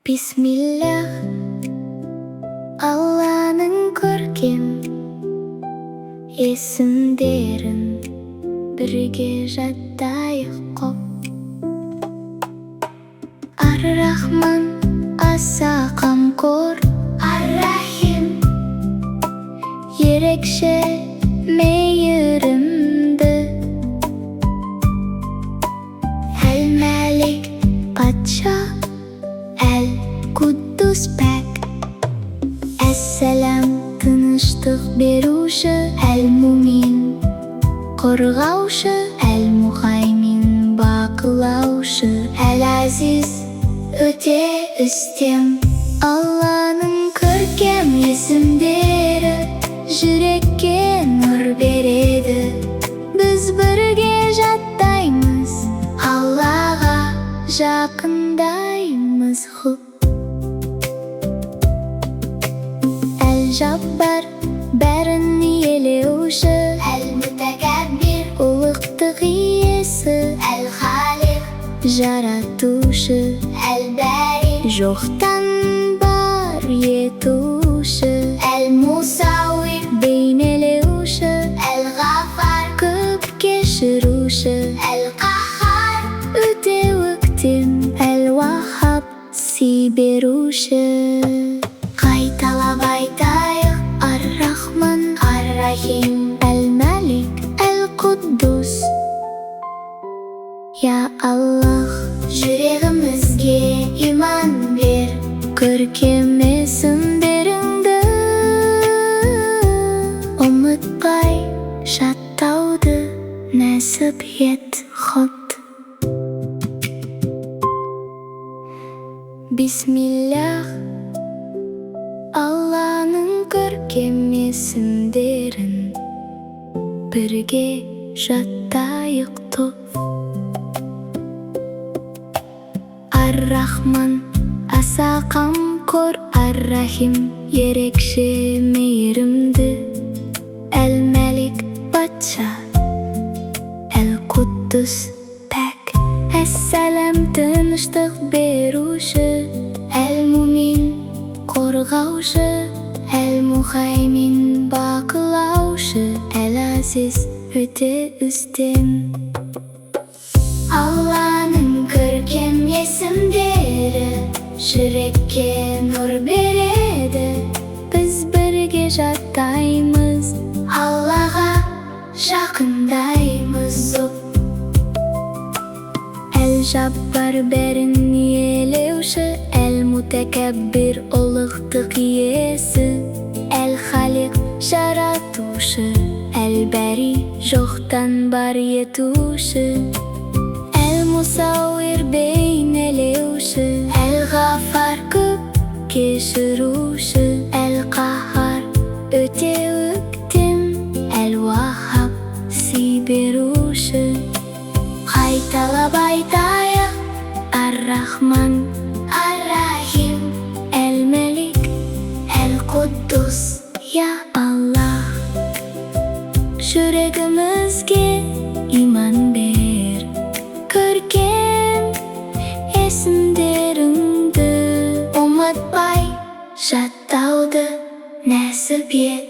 Bismillah, Allah'ın көркем есімдерін бірге жаттайық қоп. Ар-Рахман, аса қамқор, Ар-Рахим, ерекше мейірімді. Әл-Мәлик, патша, Әл-Құддус, пәк. Әссәләм, тыныштық беруші, Әл-Мумин, қорғаушы, Әл-Мұхаймин, бақылаушы, Әл-Азиз, өте үстем. Алланың көркем есімдері жүрекке нұр береді. Біз бірге жаттаймыз, Аллаға жақындаймыз. Әл-Жаббар, бәрін иелеуші, Әл-Мүтәкәббир, ұлықтық иесі, Әл-Халиқ, жаратушы, Әл-Бәри, жоқтан бар етуші, Әл-Мусауир, бейнелеуші, Әл-Ғафар, көп кешіруші, Әл-Қахар, өте өктем, Әл-Уахаб, сый беруші. Қайталап айтайық: Ар-Рахман, Ар-Рахим, Әл-Мәлик, Әл-Құддус. Я Аллах, жүрегімізге иман бер, көркем есімдеріңді ұмытпай жаттауды нәсіп ет. Бисмиллах, Алланың көркем есімдерін бірге жаттайық топ. Ар-Рахман, аса қамқор, Ар-Рахим, ерекше мейірімді. Әл-Мәлик, патша, Әл-Құддус, пәк. Әссәләм, тыныштық беруші, Әл-Мумин, қорғаушы, Әл-Мұхаймин, бақылаушы, Әл-Азиз, өте үстем. Алланың көркем есімдері жүрекке нұр береді. Біз бірге жаттаймыз, Аллаға жақындаймыз. Әл-Жаббар, бәрін иелеуші, Әл-Мүтәкәббир, ұлықтық иесі, Әл-Халиқ, жаратушы, Әл-Бәри, жоқтан бар етуші, Әл-Мусауир, бейнелеуші, Әл-Ғафар, көп кешіруші, Әл-Қахар, өте өктем, Әл-Уахаб, сый беруші. Қайталап айтайық: Ар-Рахман, Ар-Рахим, Әл-Мәлик, Әл-Құддус. Я Аллах, жүрегімізге иман бер, көркем есімдеріңді ұмытпай жаттауды нәсіп ет.